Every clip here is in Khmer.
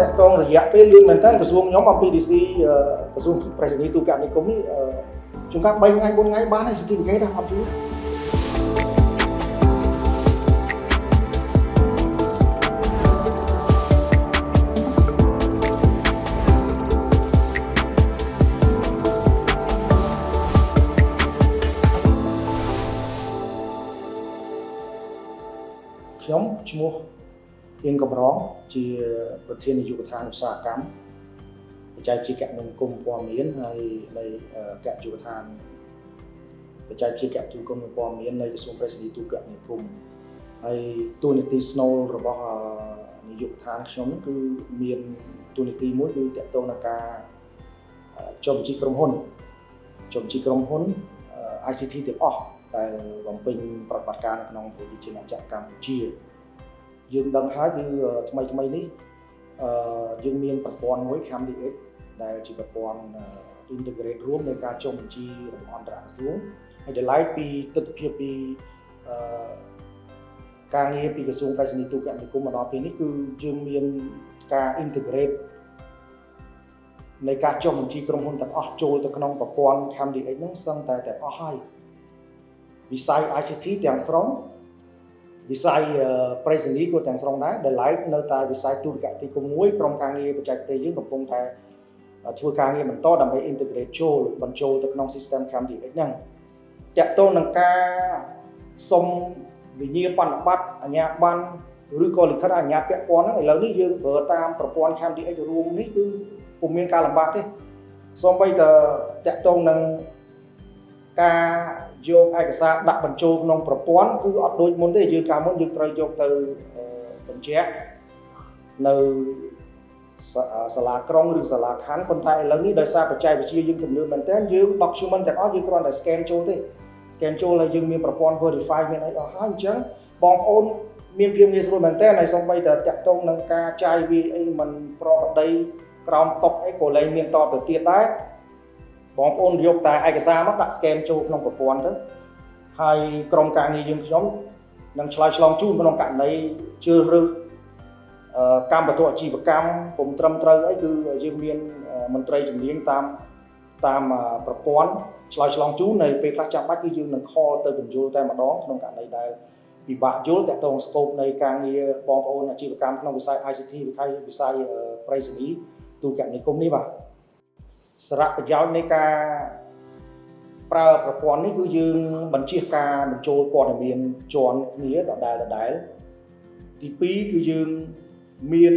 តាក់ទងរយៈពេលលឿនមែនតើក្រសួងខ្ញុំអំពី DC ក្រសួងប្រៃសណីទូរគមនាគមន៍នេះជួនកាល3ថ្ងៃ4ថ្ងៃបានហើយ certificate អត់យូរខ្ញុំឈ្មោះអៀងកំរងជាប្រធាននាយកដ្ឋានឧស្សាហកម្មបច្ចេកវិទ្យាគមនាគមន៍ព័ត៌មានហើយនៃកសិដ្ឋានបច្ចេកវិទ្យាគមនាគមន៍ព័ត៌មាននៃក្រសួងប្រៃសណីទូរគមនាគមន៍ហើយតួនាទីស្នូលរបស់នាយកដ្ឋានខ្ញុំហ្នឹងគឺមានតួនាទីមួយគឺទាក់ទងនឹងការចុះបញ្ជីក្រុមហ៊ុនICT ទាំងអស់ដែលបំពេញប្រតិបត្តិការនៅក្នុងប្រទេសជាណាចក្រកម្ពុជាយើងដឹងហើយគឺថ្មីនេះយើងមានប្រព័ន្ធមួយ CAMDX ដែលជាប្រព័ន្ធ integrate រួមនៃការចុះបញ្ជីរបស់អន្តរក្រសួងហើយដែលឡែកពីទស្សនវិជ្ជាពីការងារពីក្រសួងប្រៃសណីទូរគមនាគមន៍មកដល់ពេលនេះគឺយើងមានការ integrate នៃការចុះបញ្ជីក្រុមហ៊ុនទាំងអស់ចូលទៅក្នុងប្រព័ន្ធ CAMDX ហ្នឹងសឹងតែទាំងអស់ហើយវិស័យ ICT ទាំងស្រុងវិស័យប្រៃសណីក៏ទាំងស្រុងដែរដែលឡែកនៅតែវិស័យទូរគមនាគមន៍មួយក្រុមការងារបច្ចេកទេសយើងកំពុងតែធ្វើការងារបន្តដើម្បី integrate បញ្ចូលទៅក្នុង system CAMDX ហ្នឹងតាក់ទងនឹងការសុំវិញ្ញាបនបត្រអាជ្ញាប័ណ្ណឬក៏លិខិតអនុញ្ញាតពាក់ព័ន្ធហ្នឹងឥឡូវនេះយើងប្រើតាមប្រព័ន្ធ CAMDX រួមនេះគឺពុំមានការលំបាកទេសូម្បីតែតាក់ទងនឹងការយកឯកសារដាក់បញ្ចូលក្នុងប្រព័ន្ធគឺអត់ដូចមុនទេយើងកាលមុនយើងត្រូវយកទៅបញ្ជាក់នៅសាលាក្រុងឬសាលាខណ្ឌប៉ុន្តែឥឡូវនេះដោយសារបច្ចេកវិទ្យាយើងទំនើបមែនទែនយើង document ទាំងអស់យើងគ្រាន់តែ scan ចូលទេ scan ចូលហើយយើងមានប្រព័ន្ធ verify មានអីអស់ហើយអញ្ចឹងបងប្អូនមានភាពងាយស្រួលមែនទែនហើយសូម្បីតែតាក់ទងនឹងការចាយវាអីមិនប្រក្រតីក្រោមតុអីក៏លែងមានតទៅទៀតដែរបងប្អូនយកតែឯកសារមកដាក់ scan ចូលក្នុងប្រព័ន្ធទៅហើយក្រុមការងារយើងខ្ញុំនឹងឆ្លើយឆ្លងជូនក្នុងករណីជ្រើសរើសកម្មវត្ថុអាជីវកម្មពុំត្រឹមត្រូវអីគឺយើងមានមន្ត្រីជំនាញតាមប្រព័ន្ធឆ្លើយឆ្លងជូននៅពេលខ្លះចាំបាច់គឺយើងនឹង call ទៅបញ្យល់តែម្ដងក្នុងករណីដែលពិបាកយល់តាក់ទង scope នៃការងារបងប្អូនអាជីវកម្មក្នុងវិស័យ ICT វិស័យប្រៃសណីទូរគមនាគមន៍នេះបាទសារៈប្រយោជន៍នៃការប្រើប្រព័ន្ធនេះគឺយើងបញ្ជាការបញ្ចូលព័ត៌មានជាន់គ្នាដដែលទី2គឺយើងមាន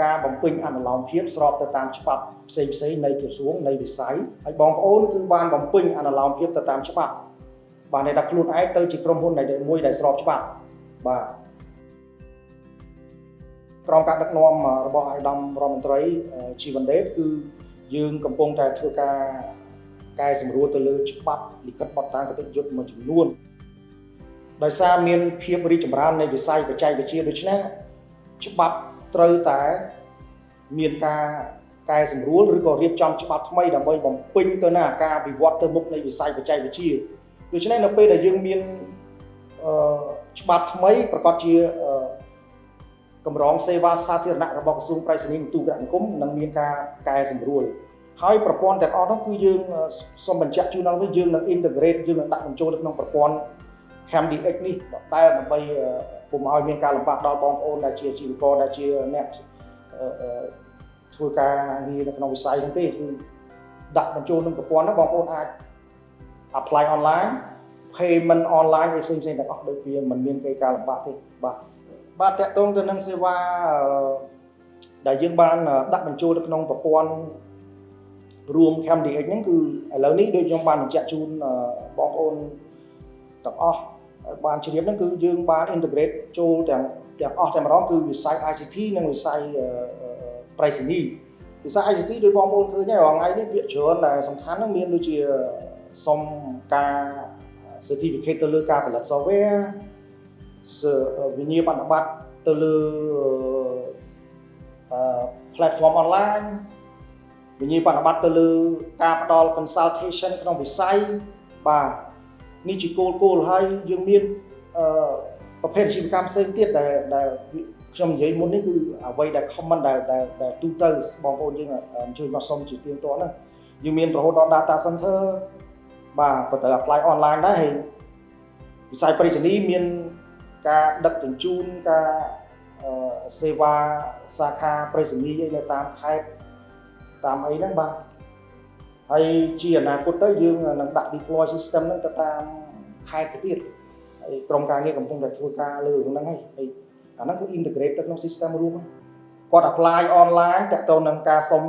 ការបំពេញអនុលោមភាពស្របទៅតាមច្បាប់ផ្សេងនៃក្រសួងនៃវិស័យហើយបងប្អូនគឺបានបំពេញអនុលោមភាពទៅតាមច្បាប់បានន័យថាខ្លួនឯងទៅជាក្រុមហ៊ុនមួយដែលស្របច្បាប់បាទក្រុមការដឹកនាំរបស់អាយដាមរដ្ឋមន្ត្រីជីវ៉ាន់ដេតគឺយើងកំពុងតែធ្វើការកែសម្រួលទៅលើច្បាប់លិខិតបទតាំងគតិយុត្តមួយចំនួនដោយសារមានភាពរីកចម្រើននៃវិស័យបច្ចេកវិទ្យាដូច្នេះច្បាប់ត្រូវតែមានការកែសម្រួលឬក៏រៀបចំច្បាប់ថ្មីដើម្បីបំពេញទៅនឹងការវិវត្តទៅមុខនៃវិស័យបច្ចេកវិទ្យាដូច្នេះនៅពេលដែលយើងមានច្បាប់ថ្មីប្រកាសជាកម្រងសេវាសាធារណៈរបស់ក្រសួងប្រៃសណីនិងទូរគមនាគមន៍នឹងមានការកែសម្រួលហើយប្រព័ន្ធទាំងអស់នោះគឺយើងសូមបញ្ជាក់ជូនដល់វិញយើងនឹង integrate យើងនឹងដាក់បញ្ចូលទៅក្នុងប្រព័ន្ធ CAMDX នេះដែលដើម្បីពុំឲ្យមានការលំបាកដល់បងប្អូនដែលជាអាជីវករដែលជាអ្នកធ្វើការងារនៅក្នុងវិស័យហ្នឹងទេគឺដាក់បញ្ចូលក្នុងប្រព័ន្ធហ្នឹងបងប្អូនអាច apply online payment online ផ្សេងៗទាំងអស់ដូចវាមិនមានការលំបាកទេបាទតាក់ទងទៅនឹងសេវាដែលយើងបានដាក់បញ្ចូលទៅក្នុងប្រព័ន្ធរួម CAMDX ហ្នឹងគឺឥឡូវនេះដូចខ្ញុំបានបញ្ជាក់ជូនបងប្អូនទាំងអស់បានជ្រាបហ្នឹងគឺយើងបាន integrate ចូលទាំងអស់តែម្ដងគឺវិស័យ ICT និងវិស័យប្រៃសណីវិស័យ ICT ដោយបងប្អូនឃើញហើយរាល់ថ្ងៃនេះវាច្រើនដែលសំខាន់ហ្នឹងមានដូចជាសុំការ certificate ទៅលើការផលិត software វិញ្ញាបនបត្រទៅលើ platform online វិញ្ញាបនបត្រទៅលើការផ្ដល់ consultation ក្នុងវិស័យបាទនេះជាគោលហើយយើងមានប្រភេទអាជីវកម្មផ្សេងទៀតដែល ខ្ញុំនិយាយមុននេះគឺអ្វីដែល common ដែលទូទៅបងប្អូនយើងអញ្ជើញមកសុំជាទៀងទាត់ហ្នឹងយើងមានរហូតដល់ data center បាទក៏ត្រូវ apply online ដែរហើយវិស័យប្រៃសណីមានការដឹកជញ្ជូនការសេវាសាខាប្រៃសណីនៅតាមខេត្តតាមអីហ្នឹងបាទហើយជាអនាគតទៅយើងនឹងដាក់ deploy system ហ្នឹងទៅតាមខេត្តទៅទៀតហើយក្រុមការងារកំពុងតែធ្វើការលើរឿងហ្នឹងហើយអាហ្នឹងគឺ integrate ទៅក្នុង system រួមគាត់ apply online តាក់ទងនឹងការសុំ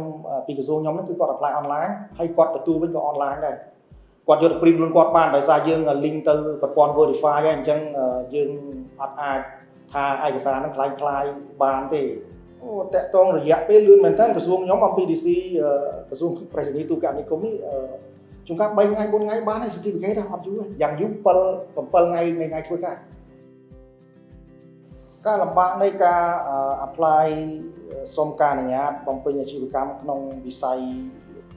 ពីក្រសួងខ្ញុំហ្នឹងគឺគាត់ apply online ហើយគាត់ទទួលវិញក៏ online ដែរគាត់យកទៅព្រីមខ្លួនគាត់បានដោយសារយើង link ទៅប្រព័ន្ធ verify ហើយអញ្ចឹងយើងអត់អាចថាឯកសារហ្នឹងคล้ายបានទេអូតាក់ទងរយៈពេលលឿនមែនតើក្រសួងខ្ញុំអំពី DC ក្រសួងប្រៃសណីទូរគមនាគមន៍នេះជួនកាល3ថ្ងៃ4ថ្ងៃបានហើយ certificate អត់យូរយ៉ាងយូរ7ថ្ងៃនៃថ្ងៃធ្វើការការលំបាកនៃការ apply សុំការអនុញ្ញាតបំពេញអាជីវកម្មក្នុងវិស័យ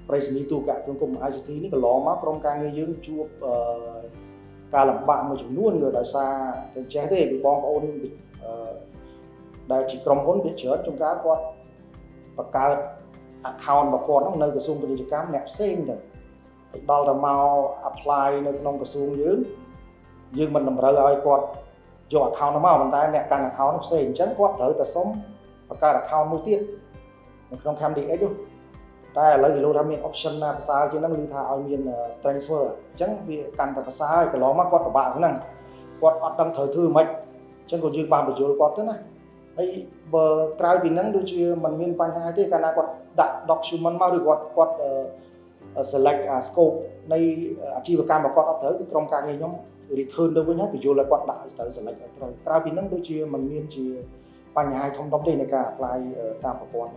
ប្រៃសណីទូរគមនាគមន៍ ICT នេះកន្លងមកក្រុមការងារយើងជួបការលំបាកមួយចំនួនដោយសារតែចេះទេពីបងប្អូនដែលជាក្រុមហ៊ុនវាច្រើនជួនកាលគាត់បង្កើត account របស់គាត់នៅក្រសួងពាណិជ្ជកម្មអ្នកផ្សេងទៅហើយដល់ទៅមក apply នៅក្នុងក្រសួងយើងមិនតម្រូវឲ្យគាត់យក account នោះមកប៉ុន្តែអ្នកកាន់ account នោះផ្សេងអញ្ចឹងគាត់ត្រូវតែសុំបង្កើត account មួយទៀតនៅក្នុង CamDX តែឥឡូវគេលោកថាមាន option ណាប្រសើរជាងហ្នឹងឬថាឲ្យមាន transfer អញ្ចឹងវាកាន់តែប្រសើរហើយកន្លងមកគាត់ពិបាកហ្នឹងគាត់អត់ដឹងត្រូវធ្វើម៉េចអញ្ចឹងក៏យើងបានបញ្យល់គាត់ទៅណាហើយបើក្រៅពីហ្នឹងដូចជាมันមានបញ្ហាទេកាលណាគាត់ដាក់ document មកឬគាត់ select scope នៃអាជីវកម្មរបស់គាត់អត់ត្រូវគឺក្រុមការងារខ្ញុំ return ទៅវិញហើយបញ្យល់ឲ្យគាត់ដាក់ត្រូវ select ឲ្យត្រូវក្រៅពីហ្នឹងដូចជាมันមានជាបញ្ហាធំៗទេនៃការ apply តាមប្រព័ន្ធ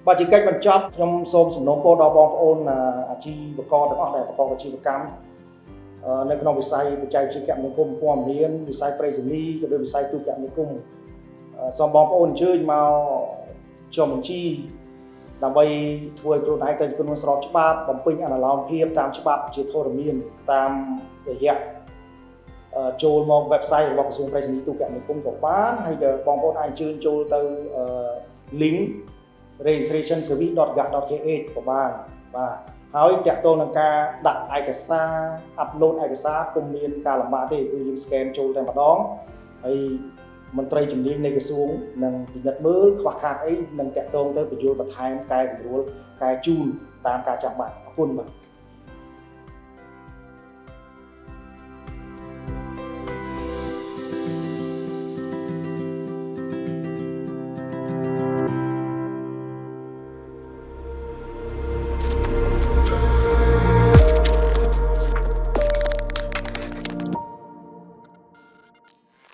បើជាកិច្ចបញ្ចប់ខ្ញុំសូមសំណូមពរដល់បងប្អូនអាជីវករទាំងអស់ដែលប្រកបអាជីវកម្មនៅក្នុងវិស័យបច្ចេកវិទ្យាគមនាគមន៍ព័ត៌មានវិស័យប្រៃសណីក៏ដូចវិស័យទូរគមនាគមន៍សូមបងប្អូនអញ្ជើញមកចុះបញ្ជីដើម្បីធ្វើឲ្យខ្លួនឯងទៅជាខ្លួនស្របច្បាប់បំពេញអនុលោមភាពតាមច្បាប់ជាធរមានតាមរយៈចូលមក website របស់ក្រសួងប្រៃសណីទូរគមនាគមន៍ក៏បានហើយក៏បងប្អូនអាចអញ្ជើញចូលទៅ link registrationservice.gov.kh ក៏បានបាទហើយតាក់ទងនឹងការដាក់ឯកសារ upload ឯកសារពុំមានការលំបាកទេគឺយើង scan ចូលតែម្ដងហើយមន្ត្រីជំនាញនៃក្រសួងនឹងពិនិត្យមើលខ្វះខាតអីនឹងតាក់ទងទៅបញ្យល់បន្ថែមកែសម្រួលកែជូនតាមការចាំបាច់អរគុណបាទ